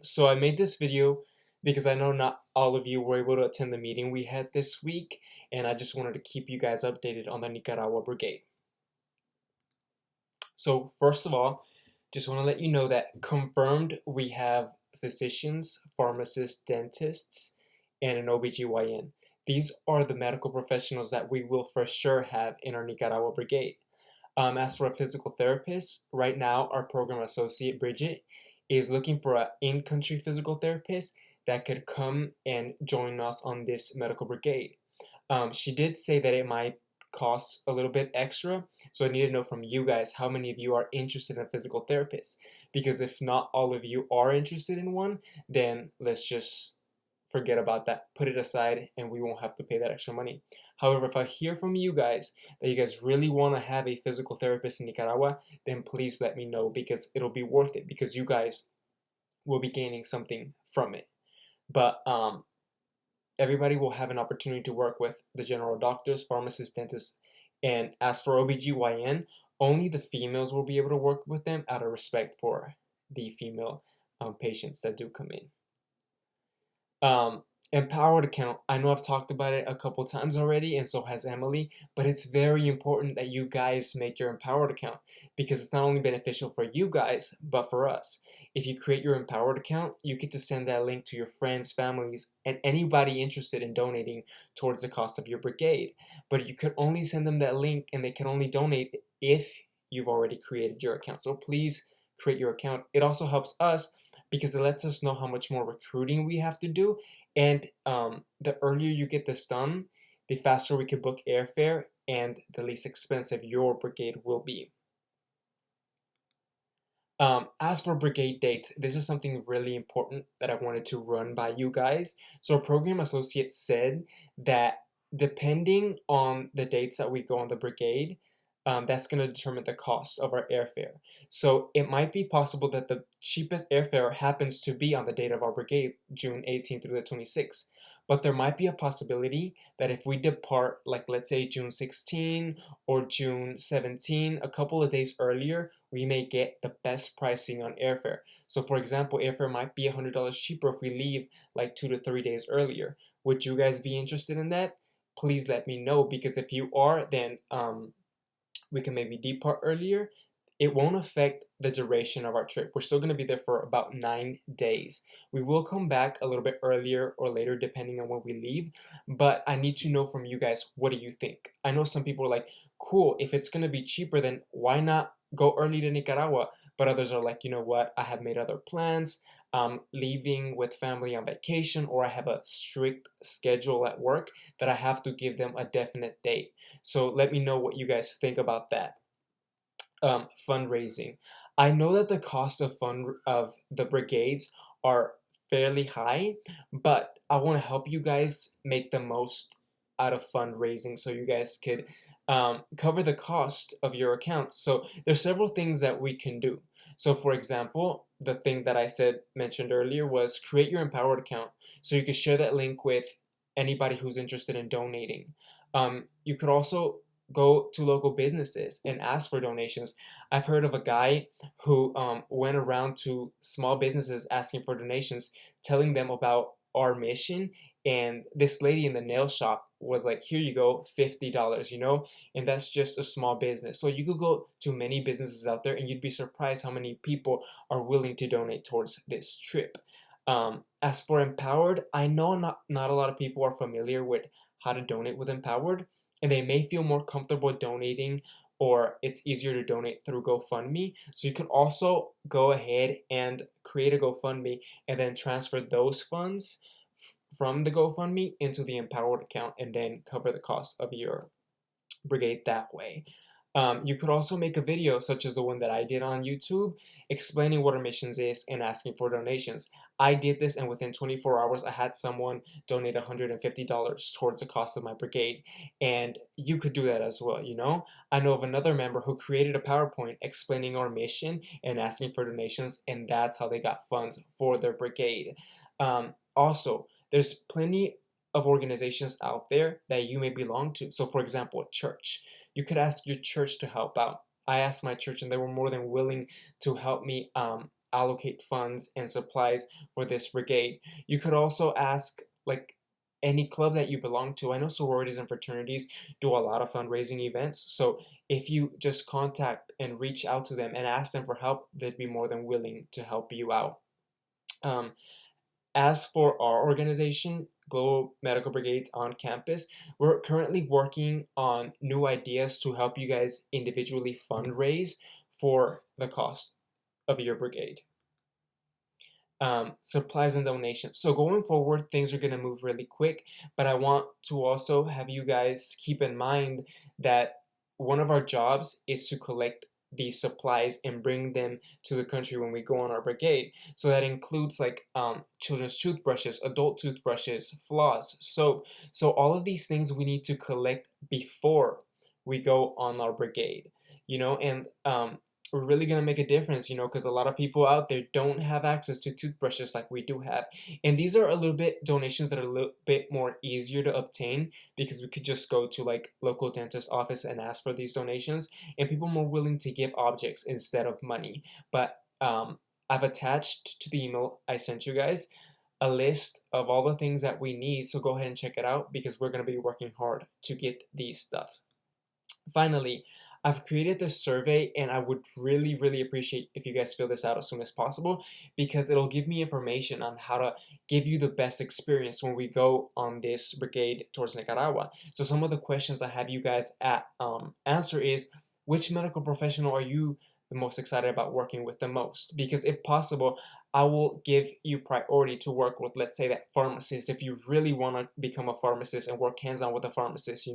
So I made this video because I know not all of you were able to attend the meeting we had this week, and I just wanted to keep you guys updated on the Nicaragua Brigade. So first of all, just want to let you know that confirmed we have physicians, pharmacists, dentists, and an OBGYN. These are the medical professionals that we will for sure have in our Nicaragua Brigade. As for a physical therapist, right now our program associate Bridget is looking for an in-country physical therapist that could come and join us on this medical brigade. She did say that it might cost a little bit extra, so I need to know from you guys how many of you are interested in a physical therapist. Because if not all of you are interested in one, then let's just forget about that. Put it aside and we won't have to pay that extra money. However, if I hear from you guys that you guys really want to have a physical therapist in Nicaragua, then please let me know because it'll be worth it because you guys will be gaining something from it. But everybody will have an opportunity to work with the general doctors, pharmacists, dentists, and as for OBGYN, only the females will be able to work with them out of respect for the female patients that do come in. Empowered account. I know I've talked about it a couple times already, and so has Emily, but it's very important that you guys make your empowered account because it's not only beneficial for you guys, but for us. If you create your empowered account, you get to send that link to your friends, families, and anybody interested in donating towards the cost of your brigade. But you could only send them that link and they can only donate if you've already created your account. So please create your account. It also helps us because it lets us know how much more recruiting we have to do. And the earlier you get this done, the faster we can book airfare and the least expensive your brigade will be. As for brigade dates, this is something really important that I wanted to run by you guys. So our program associate said that depending on the dates that we go on the brigade, that's going to determine the cost of our airfare. So it might be possible that the cheapest airfare happens to be on the date of our brigade, June 18th through the 26th. But there might be a possibility that if we depart, like let's say June 16 or June 17, a couple of days earlier, we may get the best pricing on airfare. So for example, airfare might be $100 cheaper if we leave like 2 to 3 days earlier. Would you guys be interested in that? Please let me know because if you are, then we can maybe depart earlier. It won't affect the duration of our trip. We're still going to be there for about 9 days. We will come back a little bit earlier or later depending on when we leave, but I need to know from you guys, what do you think? I know some people are like, cool, if it's going to be cheaper, then why not go early to Nicaragua? But others are like, you know what, I have made other plans. I'm leaving with family on vacation, or I have a strict schedule at work that I have to give them a definite date. So let me know what you guys think about that. Fundraising. I know that the cost of the brigades are fairly high, but I want to help you guys make the most out of fundraising so you guys could cover the cost of your account. So there's several things that we can do. So for example, the thing that I mentioned earlier was create your empowered account so you can share that link with anybody who's interested in donating. You could also go to local businesses and ask for donations. I've heard of a guy who went around to small businesses asking for donations, telling them about our mission. And this lady in the nail shop was like, here you go, $50, and that's just a small business. So you could go to many businesses out there and you'd be surprised how many people are willing to donate towards this trip. As for Empowered, I know not a lot of people are familiar with how to donate with Empowered, and they may feel more comfortable donating, or it's easier to donate through GoFundMe. So you can also go ahead and create a GoFundMe and then transfer those funds from the GoFundMe into the Empowered account and then cover the cost of your brigade that way. You could also make a video such as the one that I did on YouTube explaining what our missions is and asking for donations. I did this and within 24 hours I had someone donate $150 towards the cost of my brigade, and you could do that as well. I know of another member who created a PowerPoint explaining our mission and asking for donations, and that's how they got funds for their brigade. Also, there's plenty of organizations out there that you may belong to. So for example, a church. You could ask your church to help out. I asked my church and they were more than willing to help me allocate funds and supplies for this brigade. You could also ask like any club that you belong to. I know sororities and fraternities do a lot of fundraising events, so if you just contact and reach out to them and ask them for help, they'd be more than willing to help you out. As for our organization, Global Medical Brigades on Campus, we're currently working on new ideas to help you guys individually fundraise for the cost of your brigade. Supplies and donations. So going forward, things are going to move really quick, but I want to also have you guys keep in mind that one of our jobs is to collect these supplies and bring them to the country when we go on our brigade. So that includes like children's toothbrushes, adult toothbrushes, floss, soap. So all of these things we need to collect before we go on our brigade, and we're really going to make a difference, because a lot of people out there don't have access to toothbrushes like we do have. And these are a little bit donations that are a little bit more easier to obtain because we could just go to like local dentist office and ask for these donations, and people are more willing to give objects instead of money. But I've attached to the email I sent you guys a list of all the things that we need, so go ahead and check it out because we're going to be working hard to get these stuff. Finally, I've created this survey and I would really, really appreciate if you guys fill this out as soon as possible because it'll give me information on how to give you the best experience when we go on this brigade towards Nicaragua. So some of the questions I have you guys answer is, which medical professional are you the most excited about working with the most? Because if possible, I will give you priority to work with, let's say, that pharmacist. If you really want to become a pharmacist and work hands-on with a pharmacist,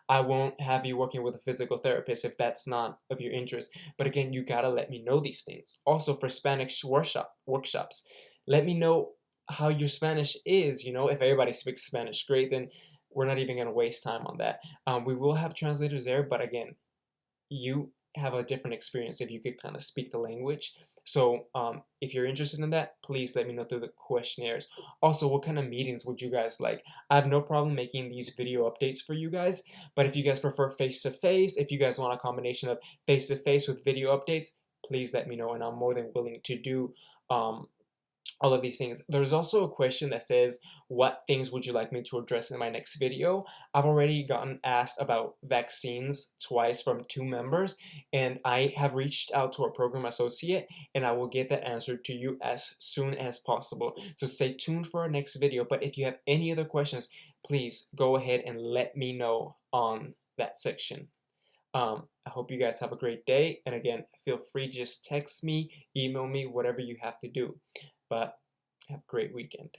I won't have you working with a physical therapist if that's not of your interest. But again, you gotta let me know these things. Also, for Spanish workshops, let me know how your Spanish is. If everybody speaks Spanish, great. Then we're not even gonna waste time on that. We will have translators there, but again, you have a different experience if you could kind of speak the language. So if you're interested in that, please let me know through the questionnaires. Also, what kind of meetings would you guys like? I have no problem making these video updates for you guys, but if you guys prefer face-to-face, if you guys want a combination of face-to-face with video updates, please let me know, and I'm more than willing to do all of these things. There's also a question that says, what things would you like me to address in my next video? I've already gotten asked about vaccines twice from 2 members, and I have reached out to our program associate, and I will get that answer to you as soon as possible. So stay tuned for our next video, but if you have any other questions, please go ahead and let me know on that section. I hope you guys have a great day, and again, feel free to just text me, email me, whatever you have to do. But have a great weekend.